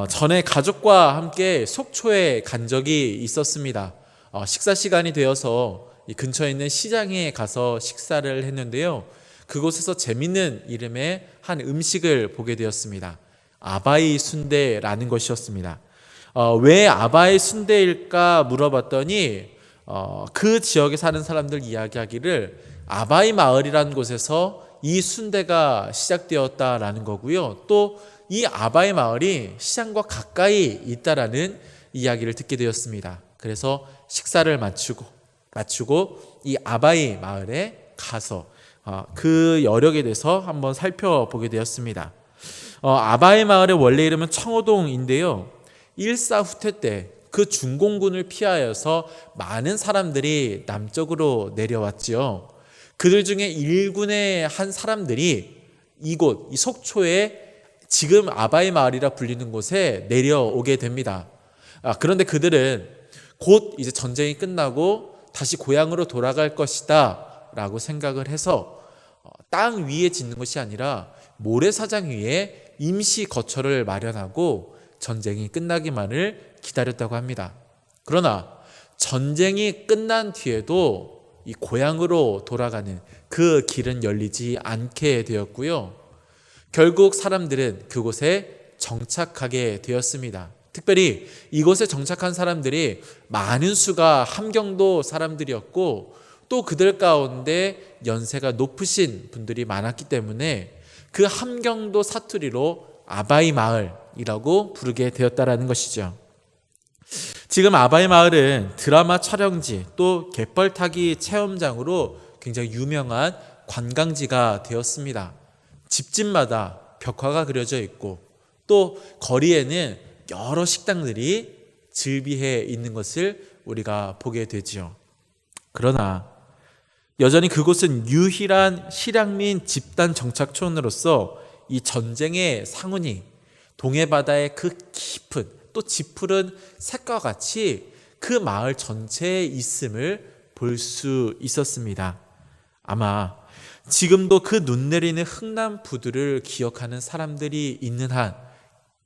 전에 가족과 함께 속초에 간 적이 있었습니다. 식사 시간이 되어서 이 근처에 있는 시장에 가서 식사를 했는데요. 그곳에서 재밌는 이름의 한 음식을 보게 되었습니다. 아바이 순대라는 것이었습니다. 왜 아바이 순대일까 물어봤더니 그 지역에 사는 사람들 이야기하기를 아바이 마을이라는 곳에서 이 순대가 시작되었다라는 거고요. 또 이 아바이 마을이 시장과 가까이 있다라는 이야기를 듣게 되었습니다. 그래서 식사를 마치고 이 아바이 마을에 가서 그 여력에 대해서 한번 살펴보게 되었습니다. 아바이 마을의 원래 이름은 청호동인데요. 일사후퇴 때 그 중공군을 피하여서 많은 사람들이 남쪽으로 내려왔지요. 그들 중에 일군의 한 사람들이 이곳 이 속초에 지금 아바이 마을이라 불리는 곳에 내려오게 됩니다. 그런데 그들은 곧 이제 전쟁이 끝나고 다시 고향으로 돌아갈 것이다 라고 생각을 해서 땅 위에 짓는 것이 아니라 모래사장 위에 임시 거처를 마련하고 전쟁이 끝나기만을 기다렸다고 합니다. 그러나 전쟁이 끝난 뒤에도 이 고향으로 돌아가는 그 길은 열리지 않게 되었고요. 결국 사람들은 그곳에 정착하게 되었습니다. 특별히 이곳에 정착한 사람들이 많은 수가 함경도 사람들이었고 또 그들 가운데 연세가 높으신 분들이 많았기 때문에 그 함경도 사투리로 아바이 마을이라고 부르게 되었다라는 것이죠. 지금 아바이 마을은 드라마 촬영지 또 갯벌 타기 체험장으로 굉장히 유명한 관광지가 되었습니다. 집집마다 벽화가 그려져 있고 또 거리에는 여러 식당들이 즐비해 있는 것을 우리가 보게 되지요. 그러나 여전히 그곳은 유일한 실향민 집단 정착촌으로서 이 전쟁의 상흔이 동해바다의 그 깊은 또 짙푸른 색과 같이 그 마을 전체에 있음을 볼 수 있었습니다. 아마 지금도 그 눈 내리는 흥남부두를 기억하는 사람들이 있는 한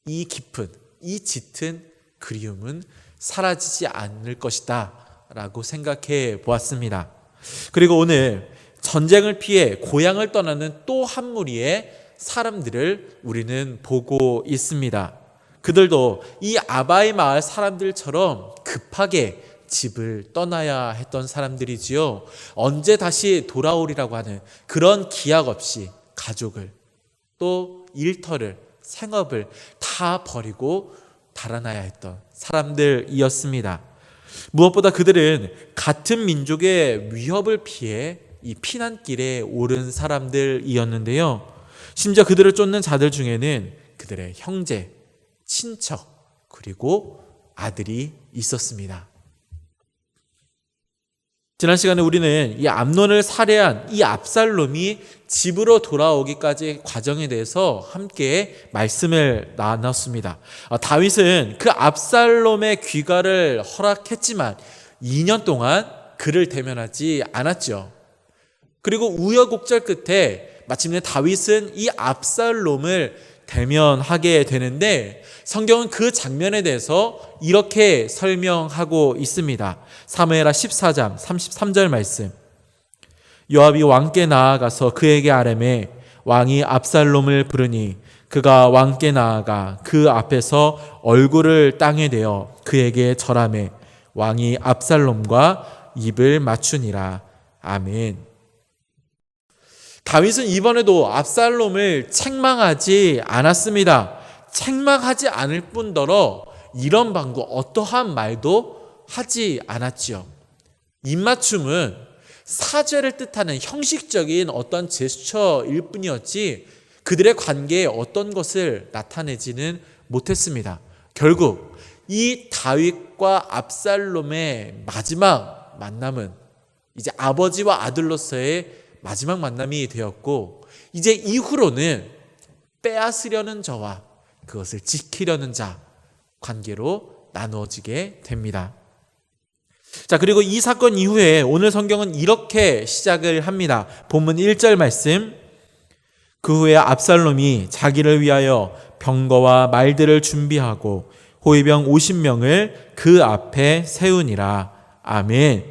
이 깊은 이 짙은 그리움은 사라지지 않을 것이다 라고 생각해 보았습니다. 그리고 오늘 전쟁을 피해 고향을 떠나는 또 한 무리의 사람들을 우리는 보고 있습니다. 그들도 이 아바이 마을 사람들처럼 급하게 집을 떠나야 했던 사람들이지요. 언제 다시 돌아오리라고 하는 그런 기약 없이 가족을 또 일터를 생업을 다 버리고 달아나야 했던 사람들이었습니다. 무엇보다 그들은 같은 민족의 위협을 피해 이 피난길에 오른 사람들이었는데요. 심지어 그들을 쫓는 자들 중에는 그들의 형제, 친척, 그리고 아들이 있었습니다. 지난 시간에 우리는 이 암논을 살해한 이 압살롬이 집으로 돌아오기까지의 과정에 대해서 함께 말씀을 나눴습니다. 다윗은 그 압살롬의 귀가를 허락했지만 2년 동안 그를 대면하지 않았죠. 그리고 우여곡절 끝에 마침내 다윗은 이 압살롬을 대면하게 되는데 성경은 그 장면에 대해서 이렇게 설명하고 있습니다. 사무엘하 14장 33절 말씀. 요압이 왕께 나아가서 그에게 아뢰매 왕이 압살롬을 부르니 그가 왕께 나아가 그 앞에서 얼굴을 땅에 대어 그에게 절하매 왕이 압살롬과 입을 맞추니라. 아멘. 다윗은 이번에도 압살롬을 책망하지 않았습니다. 책망하지 않을 뿐더러 이런 방구 어떠한 말도 하지 않았지요. 입맞춤은 사죄를 뜻하는 형식적인 어떤 제스처일 뿐이었지 그들의 관계에 어떤 것을 나타내지는 못했습니다. 결국 이 다윗과 압살롬의 마지막 만남은 이제 아버지와 아들로서의 마지막 만남이 되었고 이제 이후로는 빼앗으려는 자와 그것을 지키려는 자 관계로 나누어지게 됩니다. 자, 그리고 이 사건 이후에 오늘 성경은 이렇게 시작을 합니다. 본문 1절 말씀. 그 후에 압살롬이 자기를 위하여 병거와 말들을 준비하고 호위병 50명을 그 앞에 세우니라. 아멘.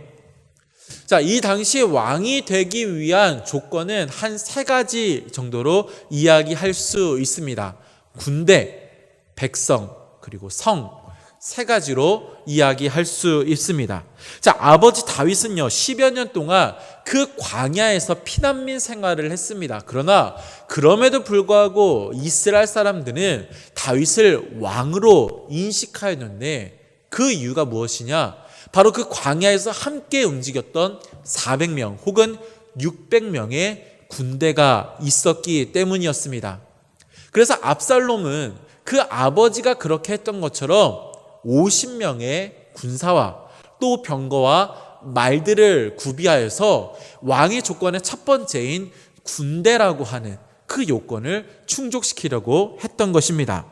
자, 이 당시 왕이 되기 위한 조건은 한 3가지 정도로 이야기할 수 있습니다. 군대, 백성, 그리고 성, 3가지로 이야기할 수 있습니다. 자, 아버지 다윗은요, 10여 년 동안 그 광야에서 피난민 생활을 했습니다. 그러나 그럼에도 불구하고 이스라엘 사람들은 다윗을 왕으로 인식하였는데 그 이유가 무엇이냐? 바로 그 광야에서 함께 움직였던 400명 혹은 600명의 군대가 있었기 때문이었습니다. 그래서 압살롬은 그 아버지가 그렇게 했던 것처럼 50명의 군사와 또 병거와 말들을 구비하여서 왕의 조건의 첫 번째인 군대라고 하는 그 요건을 충족시키려고 했던 것입니다.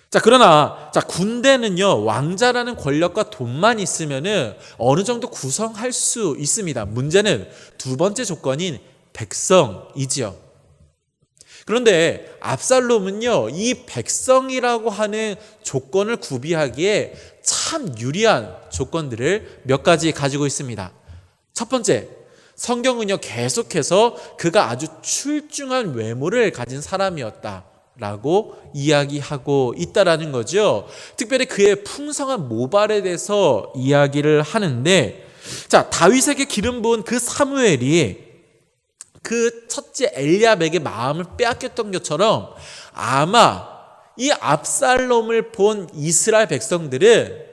자, 그러나 군대는요, 왕자라는 권력과 돈만 있으면은 어느 정도 구성할 수 있습니다. 문제는 2번째 조건인 백성이지요. 그런데 압살롬은요, 이 백성이라고 하는 조건을 구비하기에 참 유리한 조건들을 몇 가지 가지고 있습니다. 첫 번째, 성경은요, 계속해서 그가 아주 출중한 외모를 가진 사람이었다라고 이야기하고 있다라는 거죠. 특별히 그의 풍성한 모발에 대해서 이야기를 하는데, 자, 다윗에게 기름 부은 그 사무엘이 그 첫째 엘리압에게 마음을 빼앗겼던 것처럼 아마 이 압살롬을 본 이스라엘 백성들은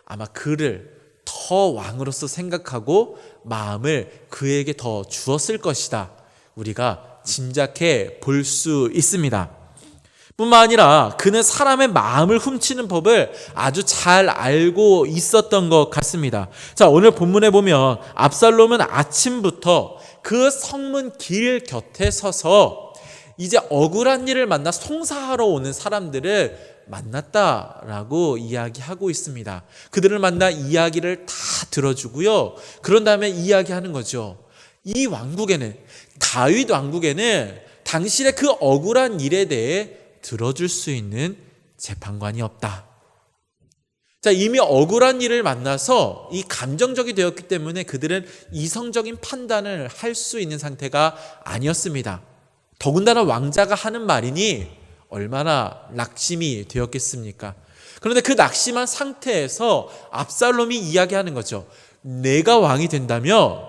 아마 그를 더 왕으로서 생각하고 마음을 그에게 더 주었을 것이다. 우리가 짐작해 볼 수 있습니다. 뿐만 아니라 그는 사람의 마음을 훔치는 법을 아주 잘 알고 있었던 것 같습니다. 자, 오늘 본문에 보면 압살롬은 아침부터 그 성문 길 곁에 서서 이제 억울한 일을 만나 송사하러 오는 사람들을 만났다라고 이야기하고 있습니다. 그들을 만나 이야기를 다 들어주고요. 그런 다음에 이야기하는 거죠. 이 왕국에는, 다윗 왕국에는 당신의 그 억울한 일에 대해 들어줄 수 있는 재판관이 없다. 자, 이미 억울한 일을 만나서 이 감정적이 되었기 때문에 그들은 이성적인 판단을 할 수 있는 상태가 아니었습니다. 더군다나 왕자가 하는 말이니 얼마나 낙심이 되었겠습니까? 그런데 그 낙심한 상태에서 압살롬이 이야기하는 거죠. 내가 왕이 된다면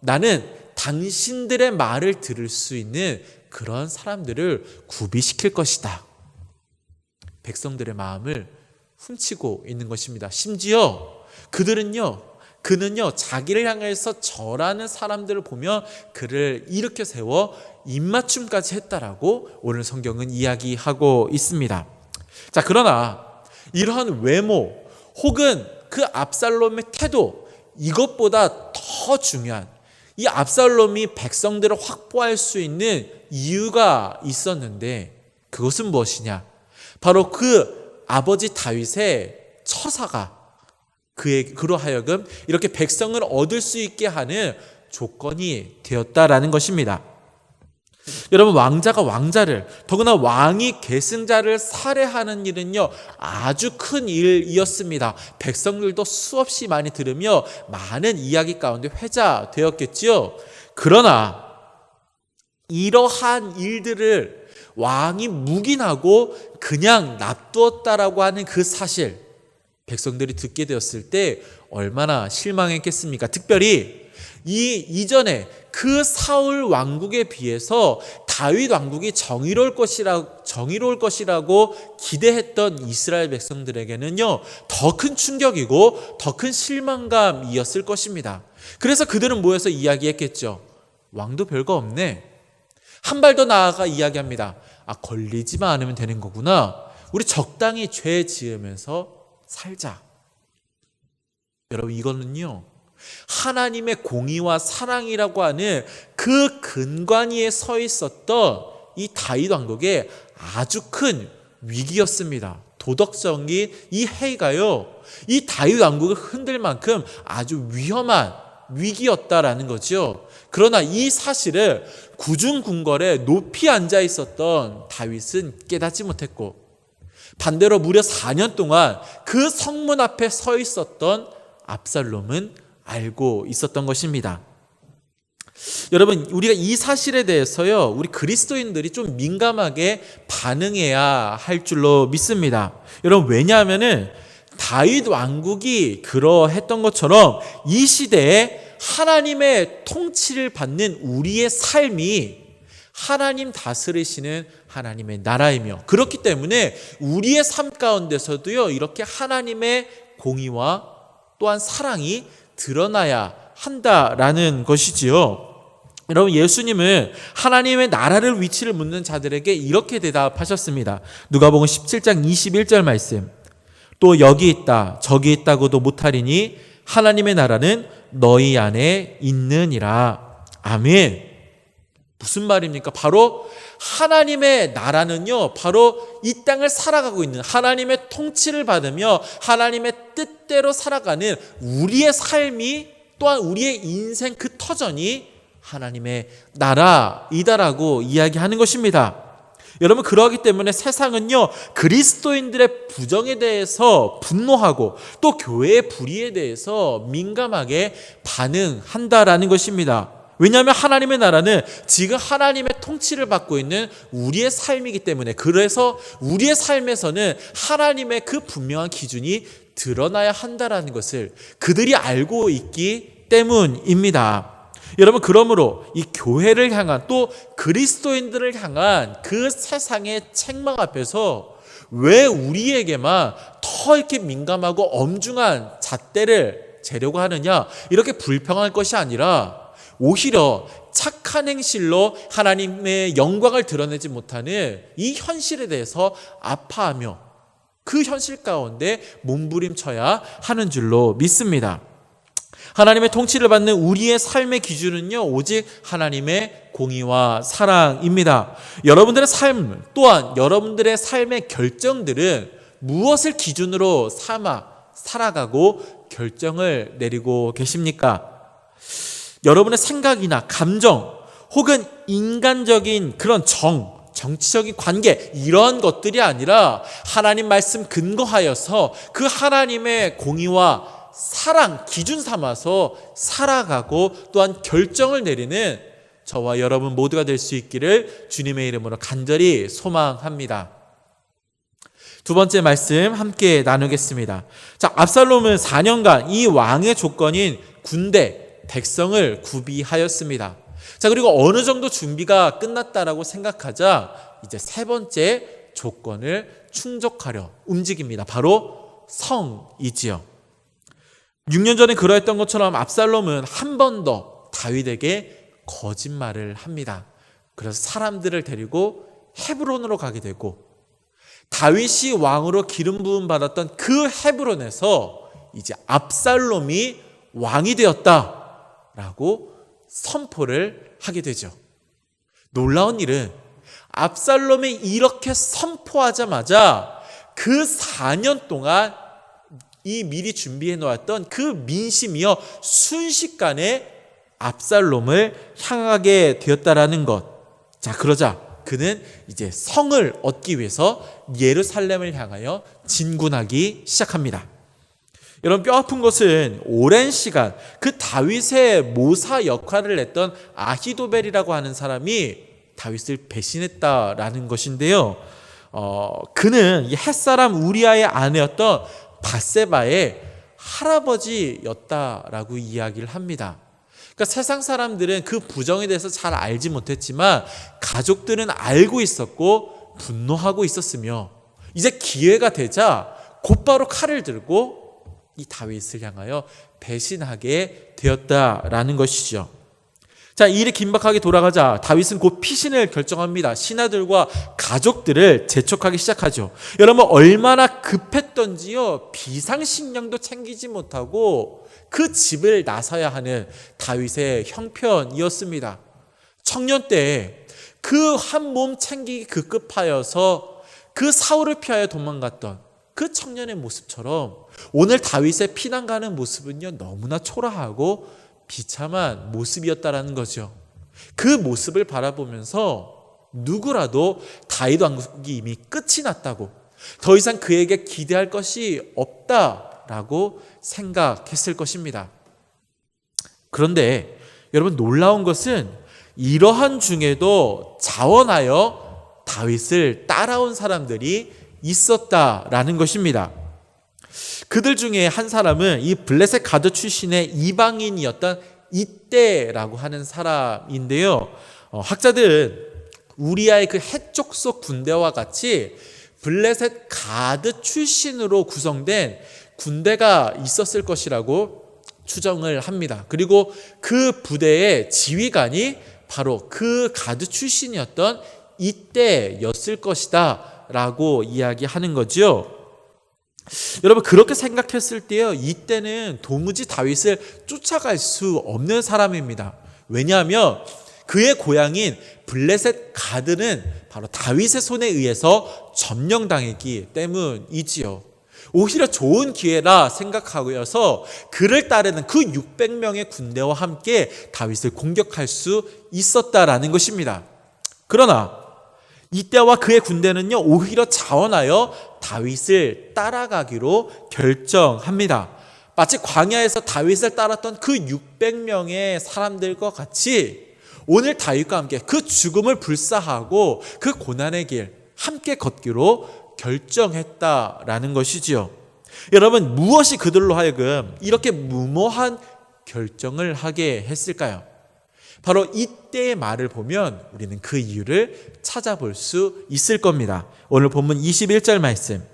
나는 당신들의 말을 들을 수 있는 그런 사람들을 구비시킬 것이다. 백성들의 마음을 훔치고 있는 것입니다. 심지어 그는요 자기를 향해서 절하는 사람들을 보며 그를 일으켜 세워 입맞춤까지 했다라고 오늘 성경은 이야기하고 있습니다. 자, 그러나 이러한 외모 혹은 그 압살롬의 태도, 이것보다 더 중요한, 이 압살롬이 백성들을 확보할 수 있는 이유가 있었는데 그것은 무엇이냐? 바로 그 아버지 다윗의 처사가 그로 하여금 이렇게 백성을 얻을 수 있게 하는 조건이 되었다라는 것입니다. 여러분, 왕자가 왕자를, 더구나 왕이 계승자를 살해하는 일은요 아주 큰 일이었습니다. 백성들도 수없이 많이 들으며 많은 이야기 가운데 회자되었겠지요. 그러나 이러한 일들을 왕이 묵인하고 그냥 놔두었다라고 하는 그 사실, 백성들이 듣게 되었을 때 얼마나 실망했겠습니까? 특별히 이전에 그 사울 왕국에 비해서 다윗 왕국이 정의로울 것이라고 기대했던 이스라엘 백성들에게는요 더 큰 충격이고 더 큰 실망감이었을 것입니다. 그래서 그들은 모여서 이야기했겠죠. 왕도 별거 없네. 한 발 더 나아가 이야기합니다. 걸리지만 않으면 되는 거구나. 우리 적당히 죄 지으면서 살자. 여러분, 이거는요 하나님의 공의와 사랑이라고 하는 그 근간 위에 서 있었던 이 다윗 왕국의 아주 큰 위기였습니다. 도덕적인 이 해가요 이 다윗 왕국을 흔들 만큼 아주 위험한 위기였다라는 거죠. 그러나 이 사실을 구중궁궐에 높이 앉아 있었던 다윗은 깨닫지 못했고, 반대로 무려 4년 동안 그 성문 앞에 서 있었던 압살롬은 알고 있었던 것입니다. 여러분, 우리가 이 사실에 대해서요, 우리 그리스도인들이 좀 민감하게 반응해야 할 줄로 믿습니다. 여러분, 왜냐하면은 다윗 왕국이 그러했던 것처럼 이 시대에 하나님의 통치를 받는 우리의 삶이 하나님 다스리시는 하나님의 나라이며, 그렇기 때문에 우리의 삶 가운데서도요, 이렇게 하나님의 공의와 또한 사랑이 드러나야 한다라는 것이지요. 여러분, 예수님은 하나님의 나라를 위치를 묻는 자들에게 이렇게 대답하셨습니다. 누가복음 17장 21절 말씀. 또 여기 있다 저기 있다고도 못하리니 하나님의 나라는 너희 안에 있느니라. 아멘. 무슨 말입니까? 바로 하나님의 나라는요, 바로 이 땅을 살아가고 있는, 하나님의 통치를 받으며 하나님의 뜻대로 살아가는 우리의 삶이, 또한 우리의 인생 그 터전이 하나님의 나라이다라고 이야기하는 것입니다. 여러분, 그러기 때문에 세상은요, 그리스도인들의 부정에 대해서 분노하고 또 교회의 불의에 대해서 민감하게 반응한다라는 것입니다. 왜냐하면 하나님의 나라는 지금 하나님의 통치를 받고 있는 우리의 삶이기 때문에, 그래서 우리의 삶에서는 하나님의 그 분명한 기준이 드러나야 한다라는 것을 그들이 알고 있기 때문입니다. 여러분, 그러므로 이 교회를 향한, 또 그리스도인들을 향한 그 세상의 책망 앞에서 왜 우리에게만 더 이렇게 민감하고 엄중한 잣대를 재려고 하느냐, 이렇게 불평할 것이 아니라 오히려 착한 행실로 하나님의 영광을 드러내지 못하는 이 현실에 대해서 아파하며 그 현실 가운데 몸부림쳐야 하는 줄로 믿습니다. 하나님의 통치를 받는 우리의 삶의 기준은요, 오직 하나님의 공의와 사랑입니다. 여러분들의 삶, 또한 여러분들의 삶의 결정들은 무엇을 기준으로 삼아 살아가고 결정을 내리고 계십니까? 여러분의 생각이나 감정, 혹은 인간적인 그런 정치적인 관계, 이런 것들이 아니라 하나님 말씀 근거하여서 그 하나님의 공의와 사랑 기준 삼아서 살아가고 또한 결정을 내리는 저와 여러분 모두가 될 수 있기를 주님의 이름으로 간절히 소망합니다. 두 번째 말씀 함께 나누겠습니다. 자, 압살롬은 4년간 이 왕의 조건인 군대, 백성을 구비하였습니다. 자, 그리고 어느 정도 준비가 끝났다라고 생각하자 이제 세 번째 조건을 충족하려 움직입니다. 바로 성이지요. 6년 전에 그러했던 것처럼 압살롬은 한 번 더 다윗에게 거짓말을 합니다. 그래서 사람들을 데리고 헤브론으로 가게 되고, 다윗이 왕으로 기름 부음 받았던 그 헤브론에서 이제 압살롬이 왕이 되었다라고 선포를 하게 되죠. 놀라운 일은 압살롬이 이렇게 선포하자마자 그 4년 동안 이 미리 준비해 놓았던 그 민심이요, 순식간에 압살롬을 향하게 되었다라는 것. 자, 그러자 그는 이제 성을 얻기 위해서 예루살렘을 향하여 진군하기 시작합니다. 여러분, 뼈아픈 것은 오랜 시간 그 다윗의 모사 역할을 했던 아히도벨이라고 하는 사람이 다윗을 배신했다라는 것인데요. 그는 햇사람 우리아의 아내였던 밧세바의 할아버지였다라고 이야기를 합니다. 그러니까 세상 사람들은 그 부정에 대해서 잘 알지 못했지만 가족들은 알고 있었고 분노하고 있었으며, 이제 기회가 되자 곧바로 칼을 들고 이 다윗을 향하여 배신하게 되었다라는 것이죠. 자, 이 일이 긴박하게 돌아가자 다윗은 곧 피신을 결정합니다. 신하들과 가족들을 재촉하기 시작하죠. 여러분, 얼마나 급했던지요, 비상식량도 챙기지 못하고 그 집을 나서야 하는 다윗의 형편이었습니다. 청년 때 그 한 몸 챙기기 급급하여서 그 사울을 피하여 도망갔던 그 청년의 모습처럼 오늘 다윗의 피난 가는 모습은요, 너무나 초라하고 비참한 모습이었다라는 거죠. 그 모습을 바라보면서 누구라도 다윗 왕국이 이미 끝이 났다고, 더 이상 그에게 기대할 것이 없다라고 생각했을 것입니다. 그런데 여러분, 놀라운 것은 이러한 중에도 자원하여 다윗을 따라온 사람들이 있었다라는 것입니다. 그들 중에 한 사람은 이 블레셋 가드 출신의 이방인이었던 이때라고 하는 사람인데요. 학자들은 우리아의 그 해족속 군대와 같이 블레셋 가드 출신으로 구성된 군대가 있었을 것이라고 추정을 합니다. 그리고 그 부대의 지휘관이 바로 그 가드 출신이었던 이때였을 것이다 라고 이야기하는 거죠. 여러분, 그렇게 생각했을 때요, 이때는 도무지 다윗을 쫓아갈 수 없는 사람입니다. 왜냐하면 그의 고향인 블레셋 가드는 바로 다윗의 손에 의해서 점령당했기 때문이지요. 오히려 좋은 기회라 생각하여서 그를 따르는 그 600명의 군대와 함께 다윗을 공격할 수 있었다라는 것입니다. 그러나 이때와 그의 군대는요, 오히려 자원하여 다윗을 따라가기로 결정합니다. 마치 광야에서 다윗을 따랐던 그 600명의 사람들과 같이 오늘 다윗과 함께 그 죽음을 불사하고 그 고난의 길 함께 걷기로 결정했다라는 것이지요. 여러분, 무엇이 그들로 하여금 이렇게 무모한 결정을 하게 했을까요? 바로 이때의 말을 보면 우리는 그 이유를 찾아볼 수 있을 겁니다. 오늘 본문 21절 말씀.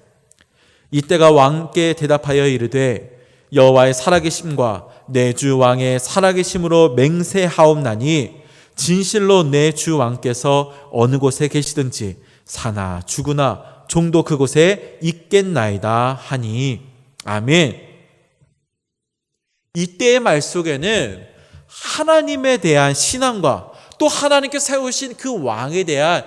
이때가 왕께 대답하여 이르되 여호와의 살아계심과 내 주 왕의 살아계심으로 맹세하옵나니 진실로 내 주 왕께서 어느 곳에 계시든지 사나 죽으나 종도 그곳에 있겠나이다 하니. 아멘. 이때의 말 속에는 하나님에 대한 신앙과 또 하나님께 세우신 그 왕에 대한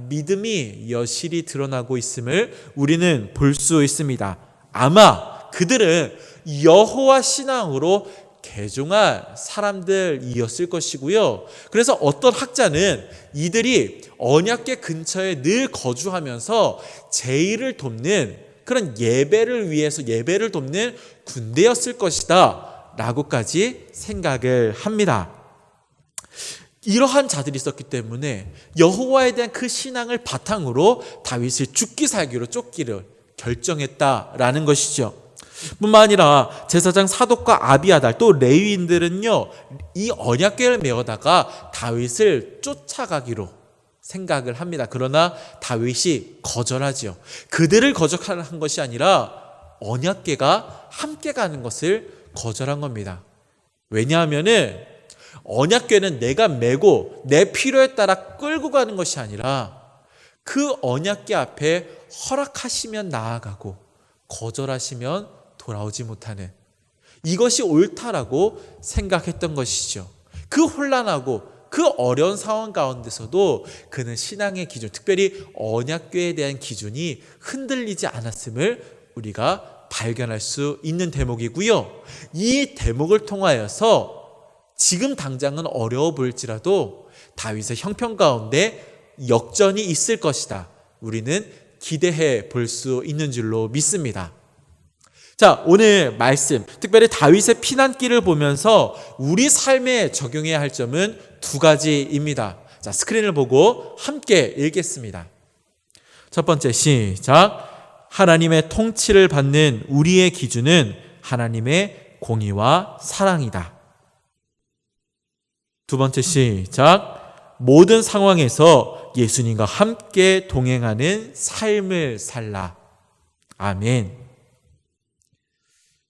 믿음이 여실히 드러나고 있음을 우리는 볼 수 있습니다. 아마 그들은 여호와 신앙으로 개종한 사람들이었을 것이고요. 그래서 어떤 학자는 이들이 언약궤 근처에 늘 거주하면서 제의를 돕는 그런 예배를 위해서 예배를 돕는 군대였을 것이다 라고까지 생각을 합니다. 이러한 자들이 있었기 때문에 여호와에 대한 그 신앙을 바탕으로 다윗을 죽기 살기로 쫓기를 결정했다라는 것이죠. 뿐만 아니라 제사장 사독과 아비아달 또 레위인들은요, 이 언약궤를 메어다가 다윗을 쫓아가기로 생각을 합니다. 그러나 다윗이 거절하지요. 그들을 거절한 것이 아니라 언약궤가 함께 가는 것을 거절한 겁니다. 왜냐하면은 언약궤는 내가 메고 내 필요에 따라 끌고 가는 것이 아니라 그 언약궤 앞에 허락하시면 나아가고 거절하시면 돌아오지 못하는, 이것이 옳다라고 생각했던 것이죠. 그 혼란하고 그 어려운 상황 가운데서도 그는 신앙의 기준, 특별히 언약궤에 대한 기준이 흔들리지 않았음을 우리가 발견할 수 있는 대목이고요. 이 대목을 통하여서 지금 당장은 어려워 보일지라도 다윗의 형편 가운데 역전이 있을 것이다, 우리는 기대해 볼 수 있는 줄로 믿습니다. 자, 오늘 말씀, 특별히 다윗의 피난길을 보면서 우리 삶에 적용해야 할 점은 두 가지입니다. 자, 스크린을 보고 함께 읽겠습니다. 첫 번째, 시작. 하나님의 통치를 받는 우리의 기준은 하나님의 공의와 사랑이다. 두 번째, 시작. 모든 상황에서 예수님과 함께 동행하는 삶을 살라. 아멘.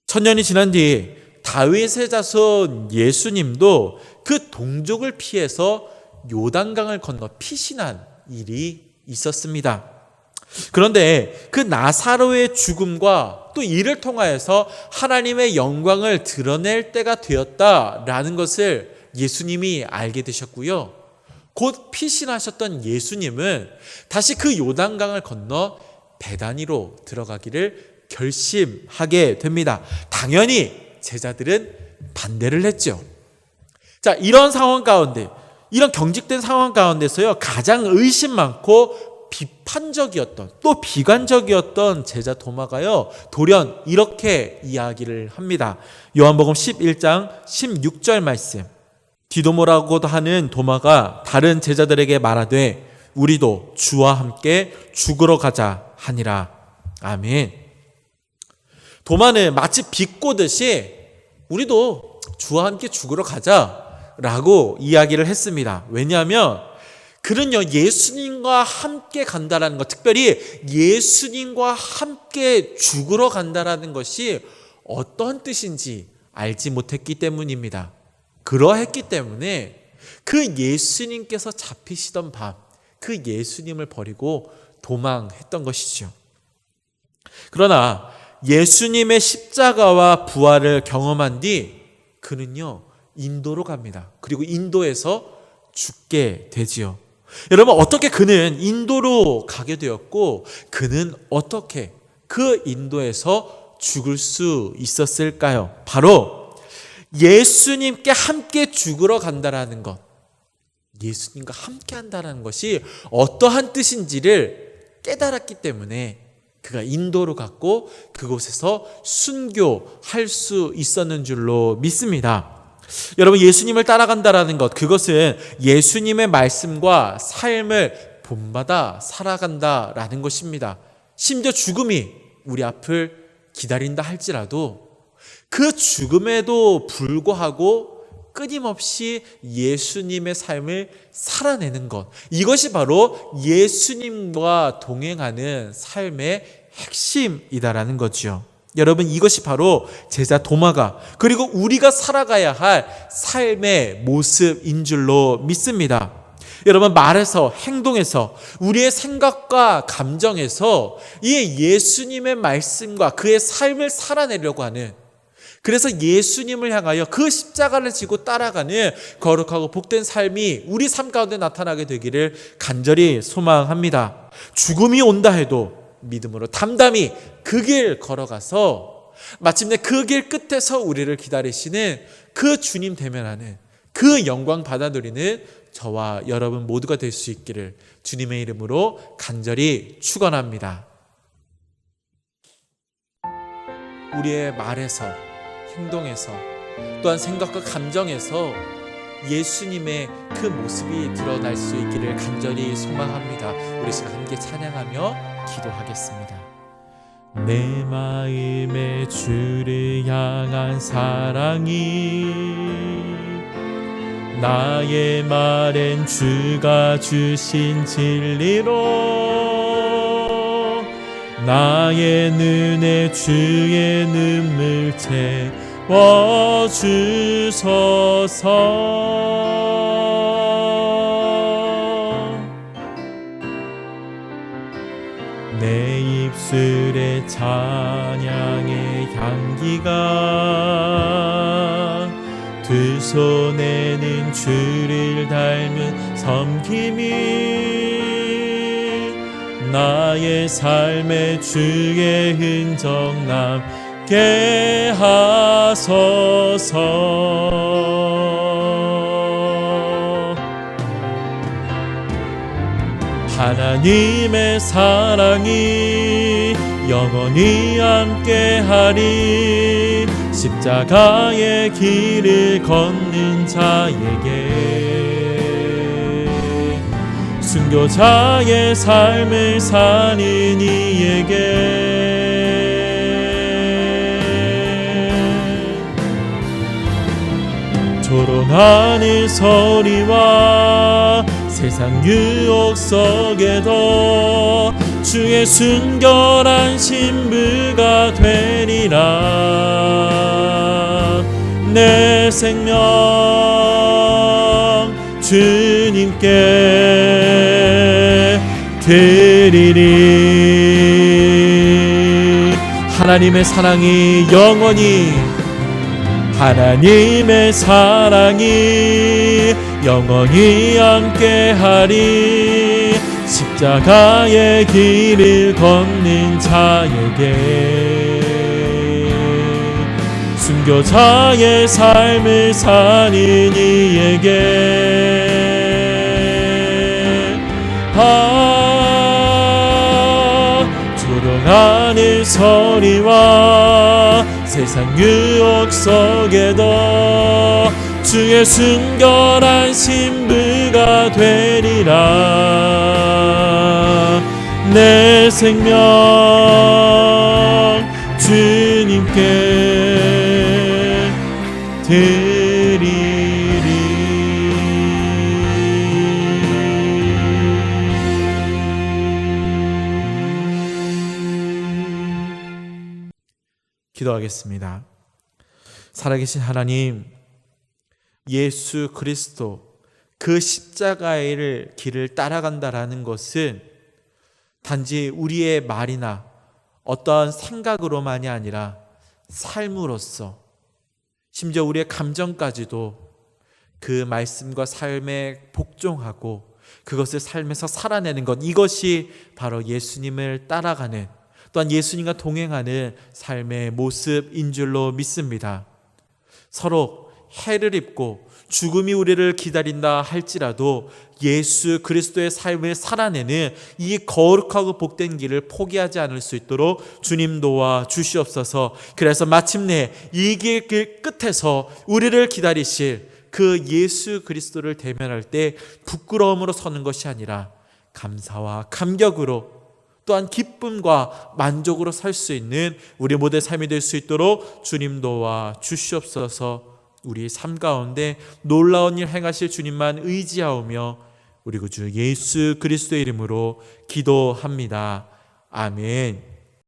천년이 지난 뒤 다윗의 자손 예수님도 그 동족을 피해서 요단강을 건너 피신한 일이 있었습니다. 그런데 그 나사로의 죽음과 또 이를 통하여서 하나님의 영광을 드러낼 때가 되었다라는 것을 예수님이 알게 되셨고요. 곧 피신하셨던 예수님은 다시 그 요단강을 건너 베다니로 들어가기를 결심하게 됩니다. 당연히 제자들은 반대를 했죠. 자, 이런 상황 가운데, 이런 경직된 상황 가운데서요, 가장 의심 많고 비판적이었던, 또 비관적이었던 제자 도마가요, 돌연 이렇게 이야기를 합니다. 요한복음 11장 16절 말씀. 디도모라고도 하는 도마가 다른 제자들에게 말하되 우리도 주와 함께 죽으러 가자 하니라. 아멘. 도마는 마치 비꼬듯이 우리도 주와 함께 죽으러 가자라고 이야기를 했습니다. 왜냐하면 그는요, 예수님과 함께 간다라는 것, 특별히 예수님과 함께 죽으러 간다라는 것이 어떤 뜻인지 알지 못했기 때문입니다. 그러했기 때문에 그 예수님께서 잡히시던 밤, 그 예수님을 버리고 도망했던 것이죠. 그러나 예수님의 십자가와 부활을 경험한 뒤 그는요, 인도로 갑니다. 그리고 인도에서 죽게 되지요. 여러분, 어떻게 그는 인도로 가게 되었고 그는 어떻게 그 인도에서 죽을 수 있었을까요? 바로 예수님께 함께 죽으러 간다라는 것, 예수님과 함께 한다는 것이 어떠한 뜻인지를 깨달았기 때문에 그가 인도로 갔고 그곳에서 순교할 수 있었는 줄로 믿습니다. 여러분, 예수님을 따라간다라는 것, 그것은 예수님의 말씀과 삶을 본받아 살아간다라는 것입니다. 심지어 죽음이 우리 앞을 기다린다 할지라도 그 죽음에도 불구하고 끊임없이 예수님의 삶을 살아내는 것, 이것이 바로 예수님과 동행하는 삶의 핵심이다라는 거죠. 여러분, 이것이 바로 제자 도마가, 그리고 우리가 살아가야 할 삶의 모습인 줄로 믿습니다. 여러분, 말에서, 행동에서, 우리의 생각과 감정에서 이 예수님의 말씀과 그의 삶을 살아내려고 하는, 그래서 예수님을 향하여 그 십자가를 지고 따라가는 거룩하고 복된 삶이 우리 삶 가운데 나타나게 되기를 간절히 소망합니다. 죽음이 온다 해도 믿음으로 담담히 그 길 걸어가서 마침내 그 길 끝에서 우리를 기다리시는 그 주님 대면하는, 그 영광 받아들이는 저와 여러분 모두가 될 수 있기를 주님의 이름으로 간절히 축원합니다. 우리의 말에서, 행동에서, 또한 생각과 감정에서 예수님의 그 모습이 드러날 수 있기를 간절히 소망합니다. 우리 시간 함께 찬양하며 기도하겠습니다. 내 마음에 주를 향한 사랑이 나의 말엔 주가 주신 진리로 나의 눈에 주의 눈물 채워주소서. 내 입술에 찬양의 향기가 두 손에는 주를 닮은 섬김이 나의 삶에 주의 흔적 남게 하소서. 하나님의 사랑이 영원히 함께하리. 십자가의 길을 걷는 자에게, 순교자의 삶을 사는 이에게 조롱하는 소리와 세상 유혹 속에도 주의 순결한 신부가 되리라. 내 생명 주님께 드리리. 하나님의 사랑이 영원히, 하나님의 사랑이 영원히 함께하리. 십자가의 길을 걷는 자에게, 순교자의 삶을 사는 이에게 조롱하는 소리와 세상 유혹 속에도 주의 순결한 신부가 되리라. 내 생명 주님께 드리리. 기도하겠습니다. 살아계신 하나님, 예수 그리스도 그 십자가의 길을 따라간다라는 것은 단지 우리의 말이나 어떠한 생각으로만이 아니라 삶으로서, 심지어 우리의 감정까지도 그 말씀과 삶에 복종하고 그것을 삶에서 살아내는 것, 이것이 바로 예수님을 따라가는, 또한 예수님과 동행하는 삶의 모습인 줄로 믿습니다. 서로 해를 입고 죽음이 우리를 기다린다 할지라도 예수 그리스도의 삶을 살아내는 이 거룩하고 복된 길을 포기하지 않을 수 있도록 주님 도와 주시옵소서. 그래서 마침내 이 길 끝에서 우리를 기다리실 그 예수 그리스도를 대면할 때 부끄러움으로 서는 것이 아니라 감사와 감격으로, 또한 기쁨과 만족으로 살 수 있는 우리 모두의 삶이 될 수 있도록 주님 도와 주시옵소서. 우리 삶 가운데 놀라운 일 행하실 주님만 의지하오며 우리 구주 예수 그리스도의 이름으로 기도합니다. 아멘.